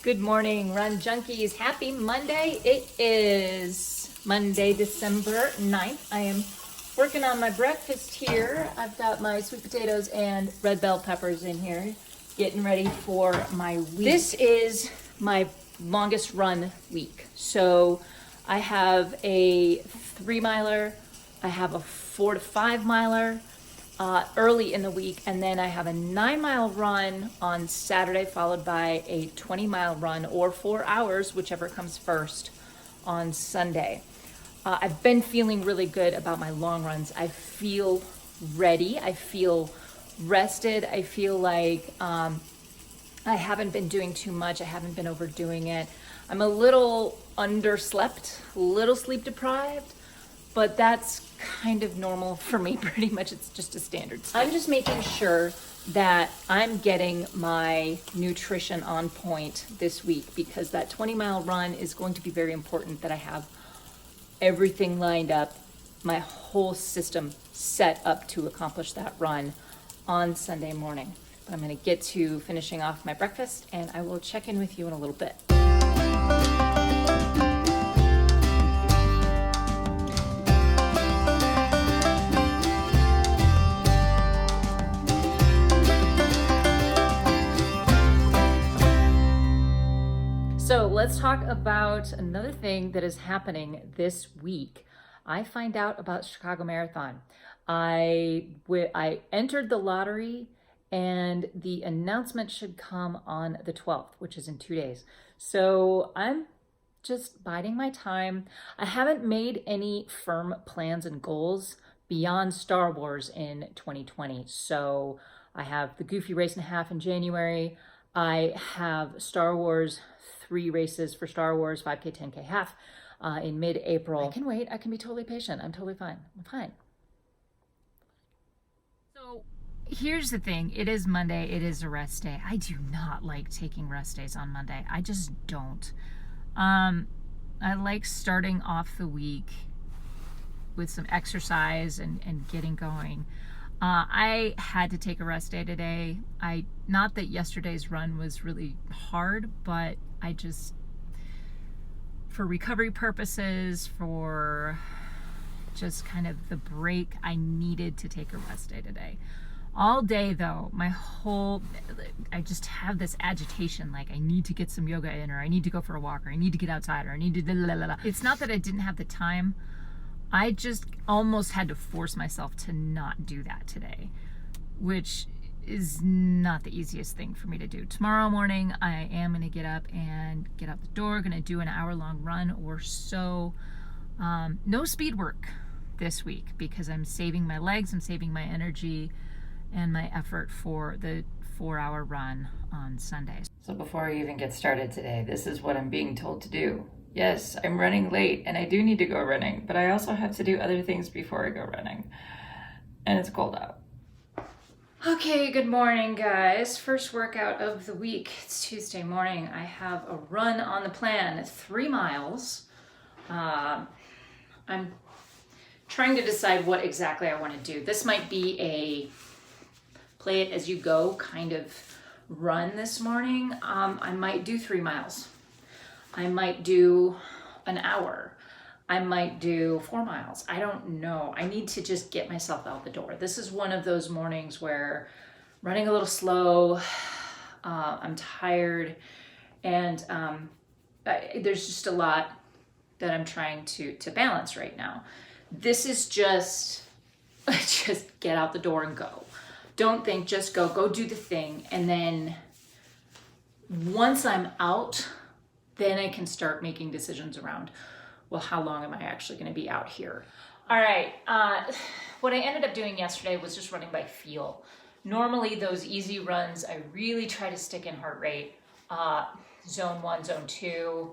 Good morning, Run Junkies. Happy Monday. It is Monday, December 9th. I am working on my breakfast here. I've got my sweet potatoes and red bell peppers in here, getting ready for my week. This is my longest run week. So I have a 3-miler, I have a 4 to 5 miler, early in the week, and then I have a 9-mile run on Saturday, followed by a 20-mile run or 4 hours, whichever comes first, on Sunday. I've been feeling really good about my long runs. I feel ready. I feel rested. I feel like I haven't been doing too much. I haven't been overdoing it. I'm a little underslept, a little sleep deprived, but that's kind of normal for me. Pretty much it's just a standard sleep. I'm just making sure that I'm getting my nutrition on point this week, because that 20-mile run is going to be very important, that I have everything lined up, my whole system set up to accomplish that run on Sunday morning. But I'm going to get to finishing off my breakfast, and I will check in with you in a little bit. So let's talk about another thing that is happening this week. I find out about Chicago Marathon. I entered the lottery, and the announcement should come on the 12th, which is in 2 days. So I'm just biding my time. I haven't made any firm plans and goals beyond Star Wars in 2020. So I have the Goofy Race and a Half in January. I have Star Wars, 3 races for Star Wars, 5K, 10K, half in mid-April. I can wait. I can be totally patient. I'm totally fine. I'm fine. So here's the thing. It is Monday. It is a rest day. I do not like taking rest days on Monday. I just don't. I like starting off the week with some exercise and getting going. I had to take a rest day today. Not that yesterday's run was really hard, but I just, for recovery purposes, for just kind of the break, I needed to take a rest day today. All day though, I just have this agitation, like I need to get some yoga in, or I need to go for a walk, or I need to get outside, or I need to blah, blah, blah. It's not that I didn't have the time. I just almost had to force myself to not do that today, which is not the easiest thing for me to do. Tomorrow morning, I am going to get up and get out the door, going to do an hour-long run or so. No speed work this week, because I'm saving my legs, I'm saving my energy and my effort for the 4-hour run on Sunday. So before I even get started today, this is what I'm being told to do. Yes, I'm running late, and I do need to go running, but I also have to do other things before I go running. And it's cold out. Okay, good morning, guys. First workout of the week. It's Tuesday morning. I have a run on the plan, 3 miles. I'm trying to decide what exactly I want to do. This might be a play it as you go kind of run this morning. I might do 3 miles. I might do an hour. I might do 4 miles. I don't know. I need to just get myself out the door. This is one of those mornings where running a little slow, I'm tired, and there's just a lot that I'm trying to balance right now. This is just get out the door and go. Don't think, just go do the thing. And then once I'm out, then I can start making decisions around, well, how long am I actually going to be out here? All right, what I ended up doing yesterday was just running by feel. Normally those easy runs, I really try to stick in heart rate, zone 1, zone 2.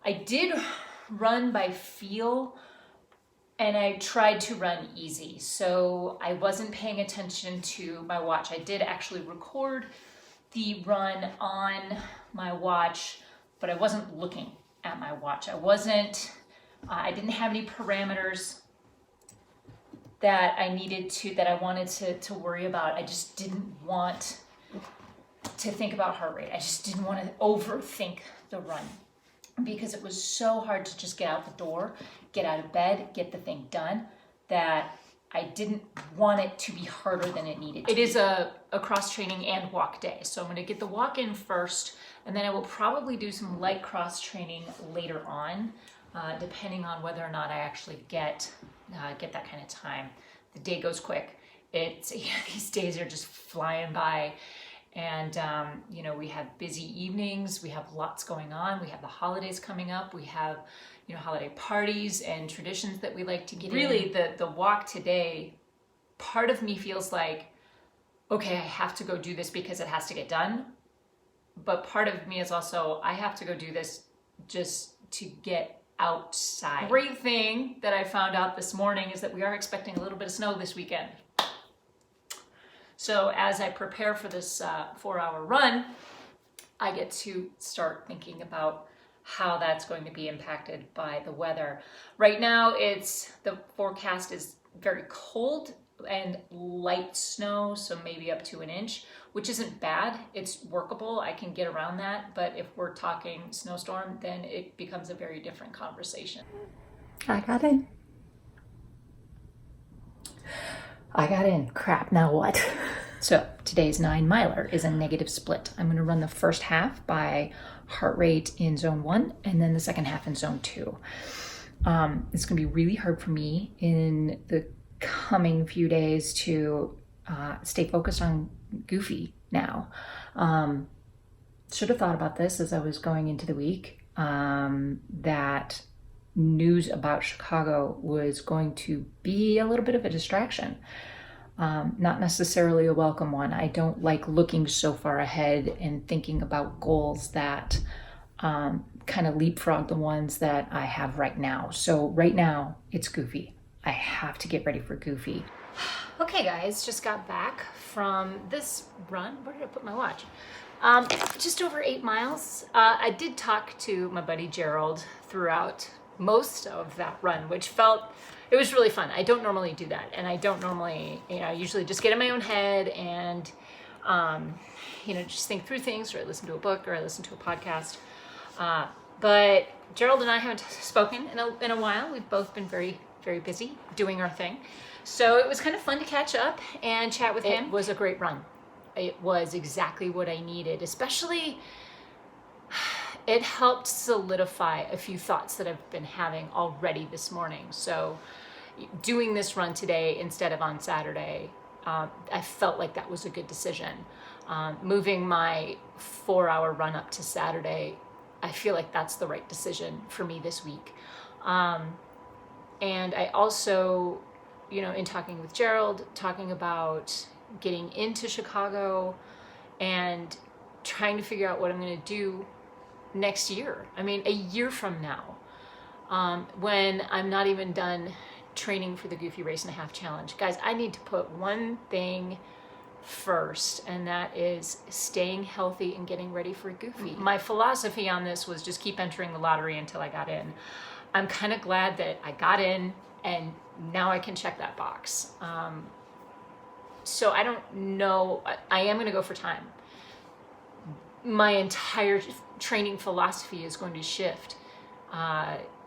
I did run by feel, and I tried to run easy. So I wasn't paying attention to my watch. I did actually record the run on my watch, but I wasn't looking at my watch. I didn't have any parameters that I wanted to worry about. I just didn't want to think about heart rate. I just didn't want to overthink the run because it was so hard to just get out the door, get out of bed, get the thing done, that I didn't want it to be harder than it needed to. It is a cross training and walk day. So I'm going to get the walk in first, and then I will probably do some light cross training later on, depending on whether or not I actually get that kind of time. The day goes quick. These days are just flying by. And, we have busy evenings, we have lots going on, we have the holidays coming up, we have, holiday parties and traditions that we like to get in. Really, the walk today, part of me feels like, okay, I have to go do this because it has to get done. But part of me is also, I have to go do this just to get outside. Great thing that I found out this morning is that we are expecting a little bit of snow this weekend. So as I prepare for this 4-hour run, I get to start thinking about how that's going to be impacted by the weather. Right now, the forecast is very cold and light snow, so maybe up to an inch, which isn't bad. It's workable. I can get around that. But if we're talking snowstorm, then it becomes a very different conversation. I got in. Crap, now what? So today's 9-miler is a negative split. I'm going to run the first half by heart rate in zone 1 and then the second half in zone 2. It's going to be really hard for me in the coming few days to stay focused on Goofy now. Should have thought about this as I was going into the week, that news about Chicago was going to be a little bit of a distraction. Not necessarily a welcome one. I don't like looking so far ahead and thinking about goals that kind of leapfrog the ones that I have right now. So right now, it's Goofy. I have to get ready for Goofy. Okay, guys, just got back from this run. Where did I put my watch? Just over 8 miles. I did talk to my buddy Gerald throughout most of that run, which it was really fun. I don't normally do that, and I don't normally, I usually just get in my own head and, just think through things, or I listen to a book, or I listen to a podcast. But Gerald and I haven't spoken in a while. We've both been very, very busy doing our thing. So it was kind of fun to catch up and chat with him. It was a great run. It was exactly what I needed, especially it helped solidify a few thoughts that I've been having already this morning. So doing this run today instead of on Saturday, I felt like that was a good decision. Moving my 4-hour run up to Saturday, I feel like that's the right decision for me this week. And I also, in talking with Gerald, talking about getting into Chicago and trying to figure out what I'm going to do next year. I mean, a year from now, when I'm not even done training for the Goofy Race and a Half Challenge. Guys, I need to put one thing first, and that is staying healthy and getting ready for Goofy. My philosophy on this was just keep entering the lottery until I got in. I'm kind of glad that I got in, and now I can check that box. So I don't know, I am going to go for time. My entire training philosophy is going to shift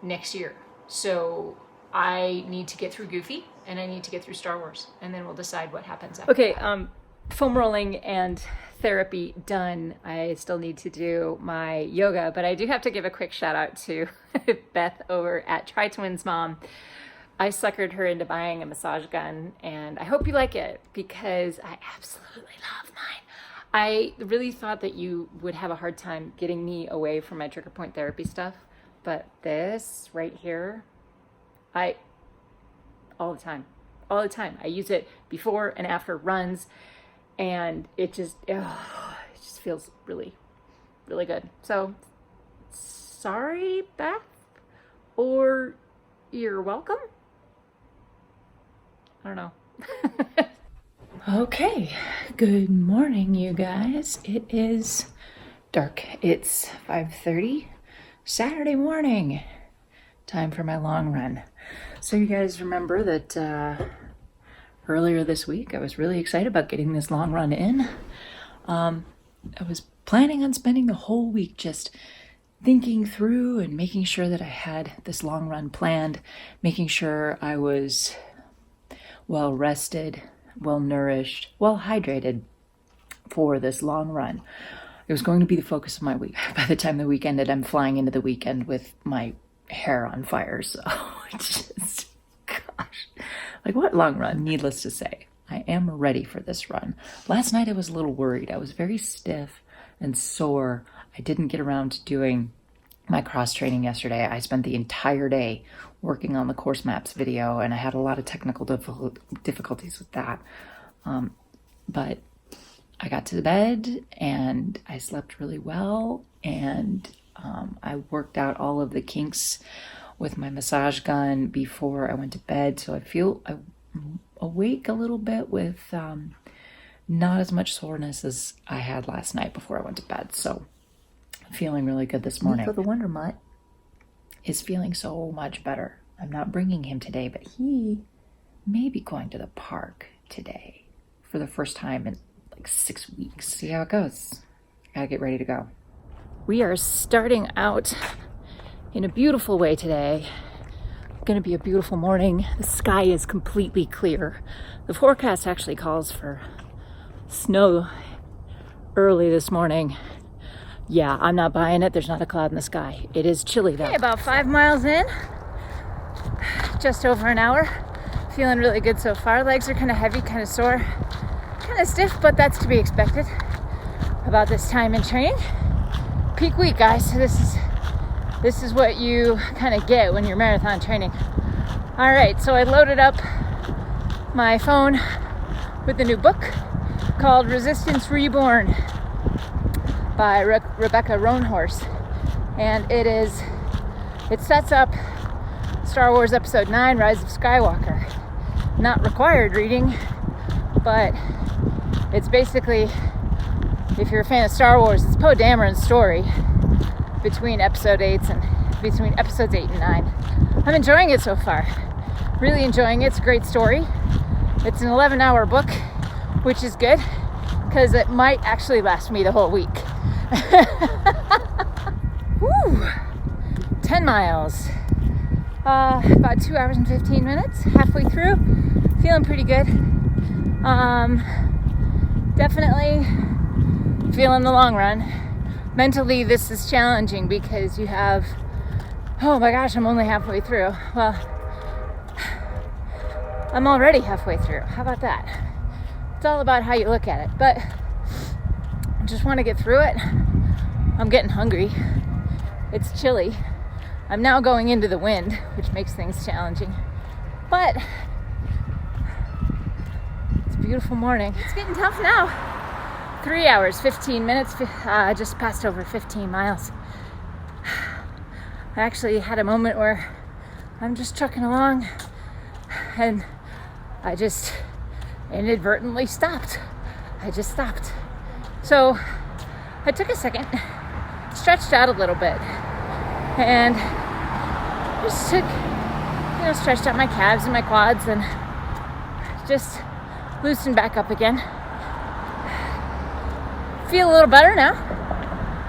next year. So I need to get through Goofy, and I need to get through Star Wars, and then we'll decide what happens after. Okay, foam rolling and therapy done. I still need to do my yoga, but I do have to give a quick shout out to Beth over at Tri Twins Mom. I suckered her into buying a massage gun, and I hope you like it because I absolutely love mine. I really thought that you would have a hard time getting me away from my trigger point therapy stuff, but this right here, all the time. I use it before and after runs, and it just feels really, really good. So, sorry, Beth, or you're welcome. I don't know. Okay, good morning, you guys. It is dark. It's 5:30 Saturday morning. Time for my long run. So you guys remember that earlier this week I was really excited about getting this long run in. I was planning on spending the whole week just thinking through and making sure that I had this long run planned, making sure I was well rested, well nourished, well hydrated for this long run. It was going to be the focus of my week. By the time the week ended, I'm flying into the weekend with my hair on fire. So just, gosh, like what long run? Needless to say, I am ready for this run. Last night I was a little worried. I was very stiff and sore. I didn't get around to doing my cross training yesterday. I spent the entire day working on the course maps video, and I had a lot of technical difficulties with that. But I got to bed and I slept really well, and I worked out all of the kinks with my massage gun before I went to bed. So I feel awake a little bit with not as much soreness as I had last night before I went to bed. So I'm feeling really good this morning. Nico the Wonder Mutt is feeling so much better. I'm not bringing him today, but he may be going to the park today for the first time in like 6 weeks. See how it goes. Gotta get ready to go. We are starting out in a beautiful way today. Going to be a beautiful morning. The sky is completely clear. The forecast actually calls for snow early this morning. Yeah, I'm not buying it. There's not a cloud in the sky. It is chilly though. Okay, about 5 miles in, just over an hour. Feeling really good so far. Legs are kind of heavy, kind of sore, kind of stiff, but that's to be expected about this time in training. Peak week, guys. So this is what you kind of get when you're marathon training. All right, so I loaded up my phone with a new book called Resistance Reborn by Rebecca Roanhorse, and it sets up Star Wars Episode 9, Rise of Skywalker. Not required reading, but it's basically, if you're a fan of Star Wars, it's Poe Dameron's story between episodes 8 and 9. I'm enjoying it so far. Really enjoying it. It's a great story. It's an 11-hour book, which is good because it might actually last me the whole week. Woo! 10 miles. About 2 hours and 15 minutes. Halfway through. Feeling pretty good. Definitely feeling the long run. Mentally, this is challenging because you have, oh my gosh, I'm only halfway through. Well, I'm already halfway through. How about that? It's all about how you look at it. But I just want to get through it. I'm getting hungry. It's chilly. I'm now going into the wind, which makes things challenging. But it's a beautiful morning. It's getting tough now. 3 hours, 15 minutes, just passed over 15 miles. I actually had a moment where I'm just trucking along and I just inadvertently stopped. I just stopped. So I took a second, stretched out a little bit, and just stretched out my calves and my quads and just loosened back up again. Feel a little better now.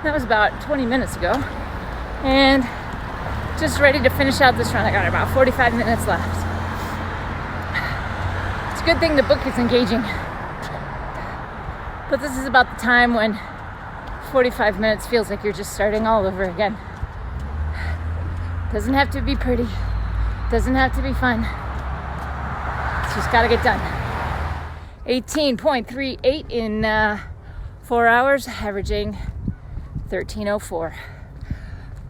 That was about 20 minutes ago. And just ready to finish out this run. I got about 45 minutes left. It's a good thing the book is engaging. But this is about the time when 45 minutes feels like you're just starting all over again. Doesn't have to be pretty. Doesn't have to be fun. It's just gotta get done. 18.38 in 4 hours, averaging 13:04.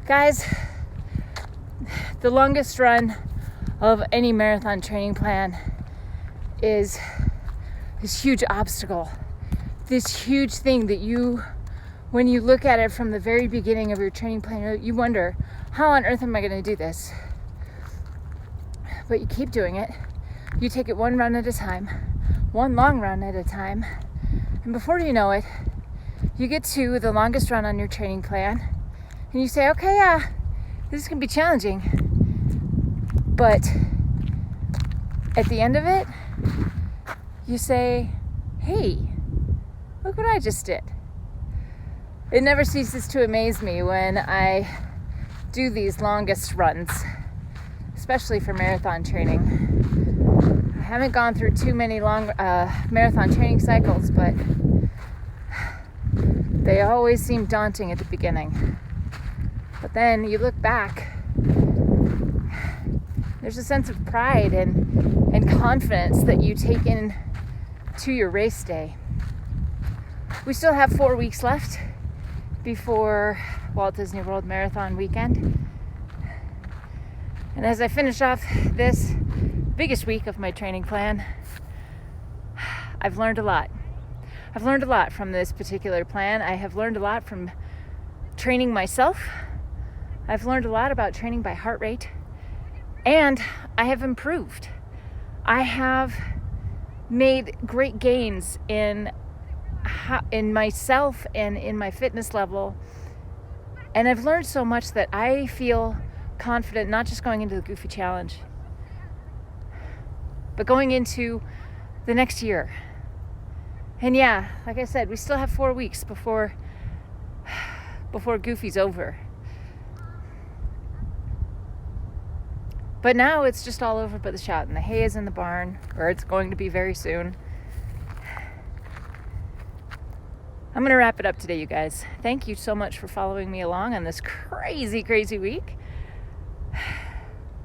Guys, the longest run of any marathon training plan is this huge obstacle, this huge thing that when you look at it from the very beginning of your training plan, you wonder, how on earth am I going to do this? But you keep doing it. You take it one run at a time, one long run at a time, and before you know it, you get to the longest run on your training plan, and you say, okay, this is going to be challenging. But at the end of it, you say, hey, look what I just did. It never ceases to amaze me when I do these longest runs, especially for marathon training. I haven't gone through too many long marathon training cycles, but they always seem daunting at the beginning. But then you look back, there's a sense of pride and confidence that you take in to your race day. We still have 4 weeks left before Walt Disney World Marathon weekend. And as I finish off this biggest week of my training plan, I've learned a lot. I've learned a lot from this particular plan. I have learned a lot from training myself. I've learned a lot about training by heart rate. And I have improved. I have made great gains in myself and in my fitness level. And I've learned so much that I feel confident, not just going into the Goofy Challenge, but going into the next year. And yeah, like I said, we still have 4 weeks before Goofy's over. But now it's just all over but the shout, and the hay is in the barn, or it's going to be very soon. I'm going to wrap it up today, you guys. Thank you so much for following me along on this crazy, crazy week.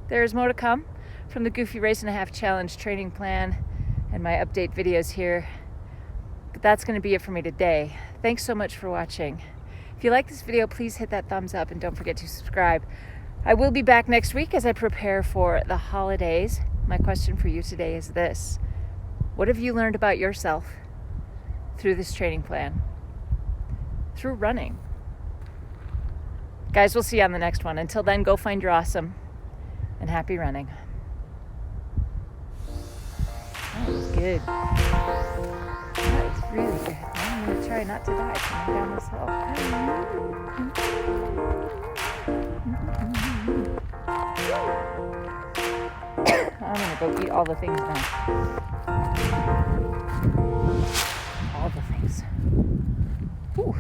There's more to come from the Goofy Race and a Half Challenge training plan and my update videos here. But that's going to be it for me today. Thanks so much for watching. If you like this video, please hit that thumbs up and don't forget to subscribe. I will be back next week as I prepare for the holidays. My question for you today is this: what have you learned about yourself through this training plan? Through running. Guys, we'll see you on the next one. Until then, go find your awesome and happy running. That was good. That was really good. I'm going to try not to die coming down this hill. I'm going to go eat all the things now. All the things. Whew.